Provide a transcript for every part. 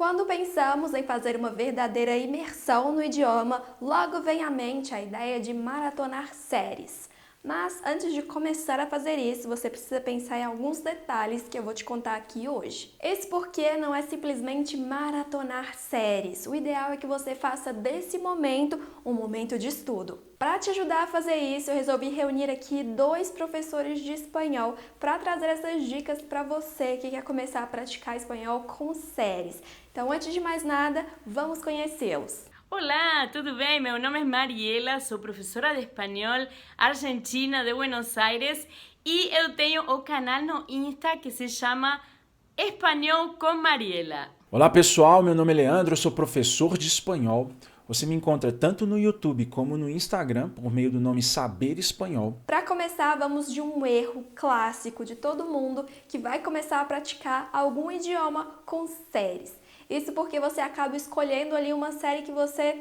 Quando pensamos em fazer uma verdadeira imersão no idioma, logo vem à mente a ideia de maratonar séries. Mas antes de começar a fazer isso, você precisa pensar em alguns detalhes que eu vou te contar aqui hoje. Esse porquê não é simplesmente maratonar séries. O ideal é que você faça desse momento um momento de estudo. Para te ajudar a fazer isso, eu resolvi reunir aqui 2 professores de espanhol para trazer essas dicas para você que quer começar a praticar espanhol com séries. Então, antes de mais nada, vamos conhecê-los. Olá, tudo bem? Meu nome é Mariela, sou professora de espanhol argentina de Buenos Aires e eu tenho o canal no Insta que se chama Espanhol com Mariela. Olá pessoal, meu nome é Leandro, eu sou professor de espanhol. Você me encontra tanto no YouTube como no Instagram por meio do nome Saber Espanhol. Para começar, vamos de um erro clássico de todo mundo que vai começar a praticar algum idioma com séries. Isso porque você acaba escolhendo ali uma série que você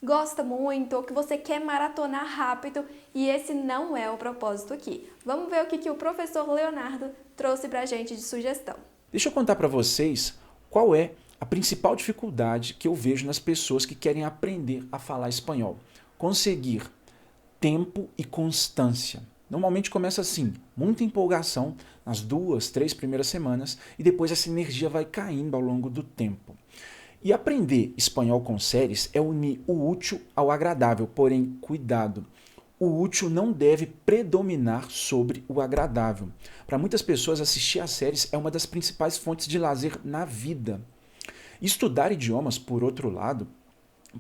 gosta muito ou que você quer maratonar rápido e esse não é o propósito aqui. Vamos ver o que o professor Leonardo trouxe pra gente de sugestão. Deixa eu contar para vocês qual é a principal dificuldade que eu vejo nas pessoas que querem aprender a falar espanhol. Conseguir tempo e constância. Normalmente começa assim, muita empolgação nas 2, 3 primeiras semanas e depois essa energia vai caindo ao longo do tempo. E aprender espanhol com séries é unir o útil ao agradável, porém, cuidado. O útil não deve predominar sobre o agradável. Para muitas pessoas, assistir a séries é uma das principais fontes de lazer na vida. Estudar idiomas, por outro lado,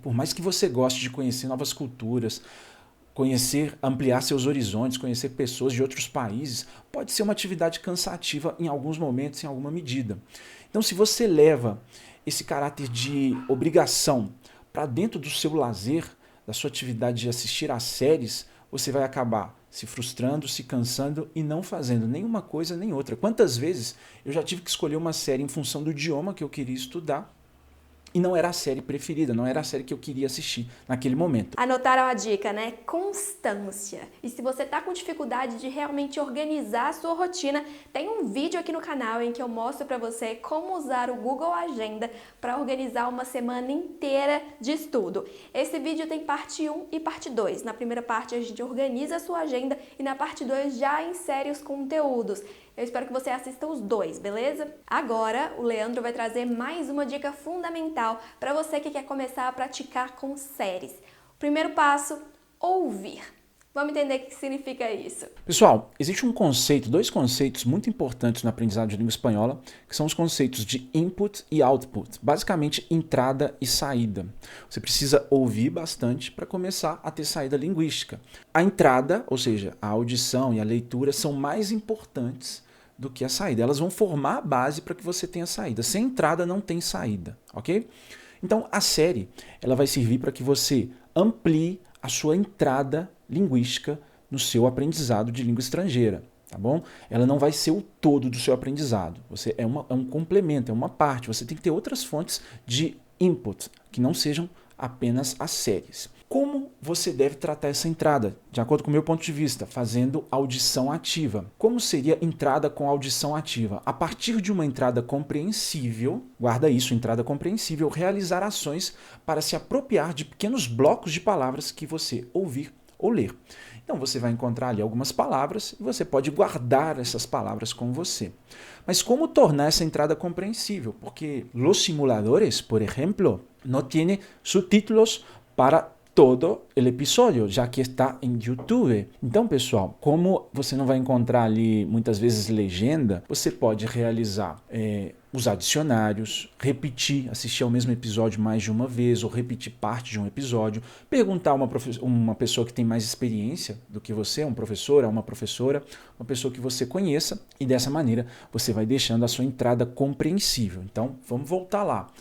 por mais que você goste de conhecer novas culturas, ampliar seus horizontes, conhecer pessoas de outros países, pode ser uma atividade cansativa em alguns momentos, em alguma medida. Então, se você leva esse caráter de obrigação para dentro do seu lazer, da sua atividade de assistir às séries, você vai acabar se frustrando, se cansando e não fazendo nenhuma coisa nem outra. Quantas vezes eu já tive que escolher uma série em função do idioma que eu queria estudar, e não era a série preferida, não era a série que eu queria assistir naquele momento. Anotaram a dica, né? Constância. E se você tá com dificuldade de realmente organizar a sua rotina, tem um vídeo aqui no canal em que eu mostro para você como usar o Google Agenda para organizar uma semana inteira de estudo. Esse vídeo tem parte 1 e parte 2. Na primeira parte a gente organiza a sua agenda e na parte 2 já insere os conteúdos. Eu espero que você assista os 2, beleza? Agora, o Leandro vai trazer mais uma dica fundamental para você que quer começar a praticar com séries. O primeiro passo, ouvir. Vamos entender o que significa isso. Pessoal, existe um conceito, 2 conceitos muito importantes no aprendizado de língua espanhola, que são os conceitos de input e output. Basicamente, entrada e saída. Você precisa ouvir bastante para começar a ter saída linguística. A entrada, ou seja, a audição e a leitura, são mais importantes do que a saída. Elas vão formar a base para que você tenha saída. Sem entrada não tem saída, ok? Então, a série ela vai servir para que você amplie a sua entrada linguística no seu aprendizado de língua estrangeira, tá bom? Ela não vai ser o todo do seu aprendizado. Você é um complemento, é uma parte. Você tem que ter outras fontes de input que não sejam apenas as séries. Como você deve tratar essa entrada? De acordo com o meu ponto de vista, fazendo audição ativa. Como seria entrada com audição ativa? A partir de uma entrada compreensível, guarda isso, entrada compreensível, realizar ações para se apropriar de pequenos blocos de palavras que você ouvir ou ler. Então você vai encontrar ali algumas palavras e você pode guardar essas palavras com você. Mas como tornar essa entrada compreensível? Porque los simuladores, por exemplo, não têm subtítulos para todo o episódio, já que está em YouTube. Então, pessoal, como você não vai encontrar ali muitas vezes legenda, você pode realizar usar dicionários, repetir, assistir ao mesmo episódio mais de uma vez ou repetir parte de um episódio, perguntar a uma pessoa que tem mais experiência do que você, um professor, uma professora, uma pessoa que você conheça, e dessa maneira você vai deixando a sua entrada compreensível. Então, vamos voltar lá.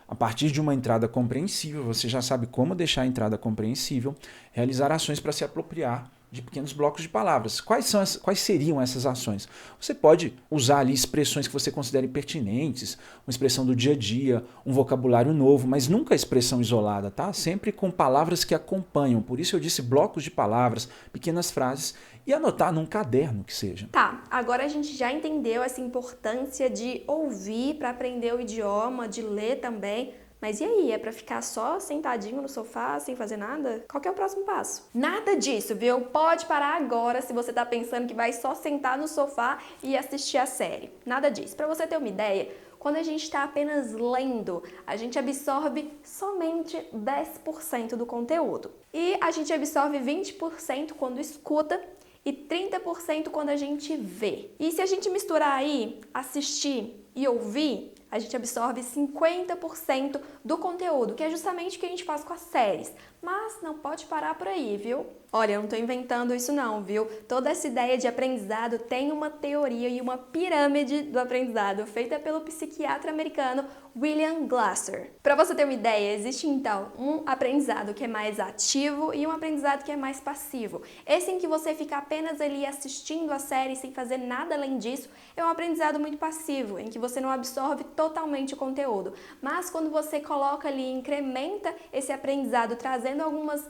A partir de uma entrada compreensível, você já sabe como deixar a entrada compreensível, realizar ações para se apropriar de pequenos blocos de palavras. Quais seriam essas ações? Você pode usar ali expressões que você considere pertinentes, uma expressão do dia a dia, um vocabulário novo, mas nunca a expressão isolada, tá? Sempre com palavras que acompanham. Por isso eu disse blocos de palavras, pequenas frases, e anotar num caderno que seja. Tá, agora a gente já entendeu essa importância de ouvir para aprender o idioma, de ler também. Mas e aí, é pra ficar só sentadinho no sofá, sem fazer nada? Qual que é o próximo passo? Nada disso, viu? Pode parar agora se você tá pensando que vai só sentar no sofá e assistir a série. Nada disso. Pra você ter uma ideia, quando a gente está apenas lendo, a gente absorve somente 10% do conteúdo. E a gente absorve 20% quando escuta e 30% quando a gente vê. E se a gente misturar aí, assistir e ouvir, a gente absorve 50% do conteúdo, que é justamente o que a gente faz com as séries. Mas não pode parar por aí, viu? Olha, eu não tô inventando isso não, viu? Toda essa ideia de aprendizado tem uma teoria e uma pirâmide do aprendizado feita pelo psiquiatra americano William Glasser. Para você ter uma ideia, existe então um aprendizado que é mais ativo e um aprendizado que é mais passivo. Esse em que você fica apenas ali assistindo a série sem fazer nada além disso é um aprendizado muito passivo, em que você não absorve totalmente o conteúdo. Mas quando você coloca ali, incrementa esse aprendizado, trazendo algumas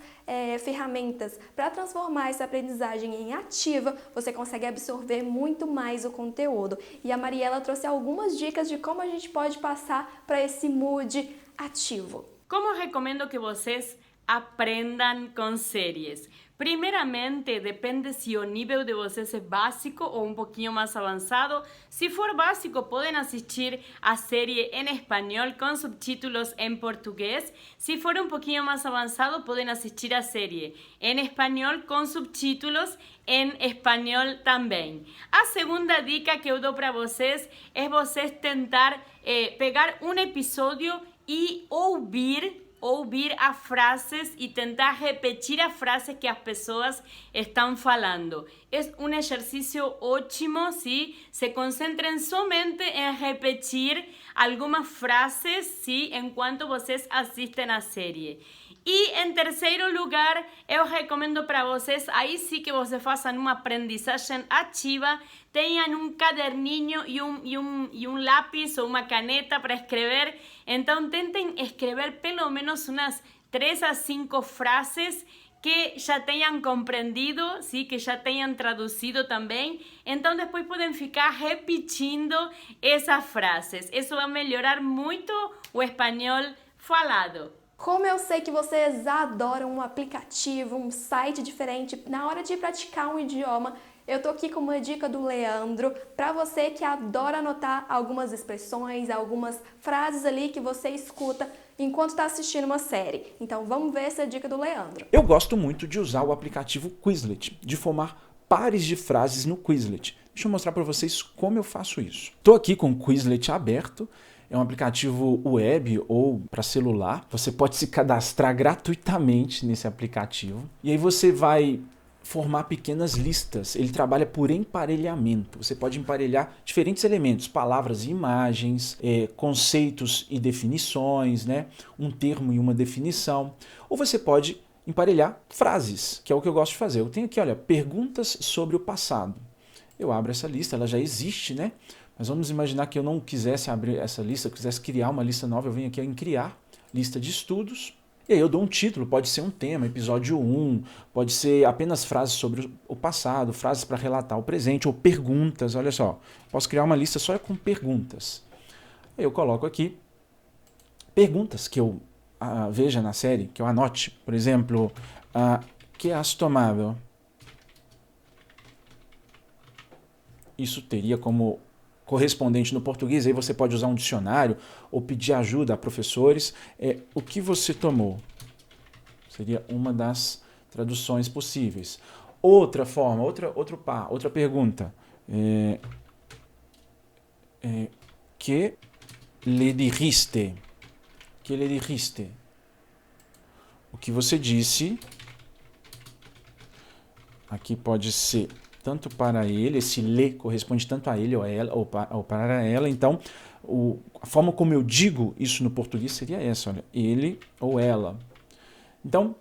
ferramentas para transformar essa aprendizagem em ativa, você consegue absorver muito mais o conteúdo. E a Mariela trouxe algumas dicas de como a gente pode passar para esse mood ativo. Como recomendo que vocês aprendam com séries? Primeiramente, depende se o nível de vocês é básico ou um pouquinho mais avançado. Se for básico, podem assistir a série em espanhol com subtítulos em português. Se for um pouquinho mais avançado, podem assistir a série em espanhol com subtítulos em espanhol também. A segunda dica que eu dou para vocês é vocês tentar pegar um episódio e ouvir as frases e tentar repetir as frases que as pessoas estão falando. É um exercício ótimo, ¿sí? Se concentren somente em repetir algumas frases, ¿sí? Enquanto vocês assistem a série. E em terceiro lugar, eu recomendo para vocês, aí sim que vocês façam uma aprendizagem ativa, tenham um caderninho e um lápis ou uma caneta para escrever. Então, tentem escrever pelo menos umas 3 a 5 frases que já tenham compreendido, ¿sí? Que já tenham traduzido também. Então, depois podem ficar repetindo essas frases. Isso vai melhorar muito o espanhol falado. Como eu sei que vocês adoram um aplicativo, um site diferente, na hora de praticar um idioma, eu tô aqui com uma dica do Leandro, para você que adora anotar algumas expressões, algumas frases ali que você escuta enquanto está assistindo uma série. Então vamos ver essa dica do Leandro. Eu gosto muito de usar o aplicativo Quizlet, de formar pares de frases no Quizlet. Deixa eu mostrar para vocês como eu faço isso. Estou aqui com o Quizlet aberto. É um aplicativo web ou para celular. Você pode se cadastrar gratuitamente nesse aplicativo. E aí você vai formar pequenas listas. Ele trabalha por emparelhamento. Você pode emparelhar diferentes elementos, palavras e imagens, conceitos e definições, né? Um termo e uma definição. Ou você pode emparelhar frases, que é o que eu gosto de fazer. Eu tenho aqui, olha, perguntas sobre o passado. Eu abro essa lista, ela já existe, né? Mas vamos imaginar que eu não quisesse abrir essa lista, eu quisesse criar uma lista nova, eu venho aqui em criar, lista de estudos, e aí eu dou um título, pode ser um tema, episódio 1, pode ser apenas frases sobre o passado, frases para relatar o presente, ou perguntas, olha só, posso criar uma lista só com perguntas. Aí eu coloco aqui perguntas que eu veja na série, que eu anote, por exemplo, ¿qué has tomado? Isso teria como correspondente no português, aí você pode usar um dicionário ou pedir ajuda a professores. O que você tomou? Seria uma das traduções possíveis. Outra forma, outra pergunta. Que le dijiste? Que le dijiste? O que você disse? Aqui pode ser tanto para ele, esse le corresponde tanto a ele ou a ela, ou para ela. Então, a forma como eu digo isso no português seria essa, olha, ele ou ela. Então,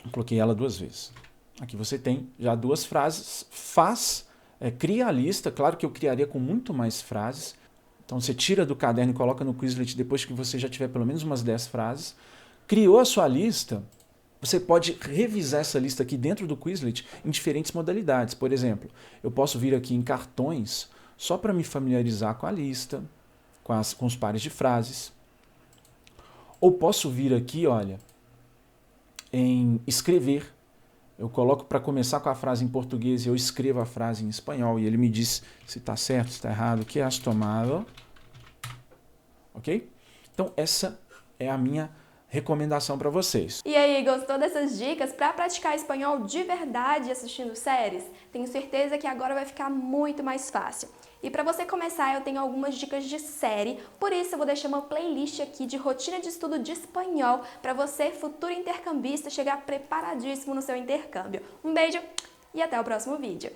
eu coloquei ela 2 vezes. Aqui você tem já 2 frases. Cria a lista. Claro que eu criaria com muito mais frases. Então você tira do caderno e coloca no Quizlet depois que você já tiver pelo menos umas 10 frases. Criou a sua lista, você pode revisar essa lista aqui dentro do Quizlet em diferentes modalidades. Por exemplo, eu posso vir aqui em cartões só para me familiarizar com a lista, com os pares de frases. Ou posso vir aqui, olha, em escrever. Eu coloco para começar com a frase em português e eu escrevo a frase em espanhol e ele me diz se está certo, se está errado, o que has tomado. Ok? Então essa é a minha recomendação para vocês. E aí, gostou dessas dicas para praticar espanhol de verdade assistindo séries? Tenho certeza que agora vai ficar muito mais fácil. E para você começar, eu tenho algumas dicas de série, por isso eu vou deixar uma playlist aqui de rotina de estudo de espanhol para você, futuro intercambista, chegar preparadíssimo no seu intercâmbio. Um beijo e até o próximo vídeo!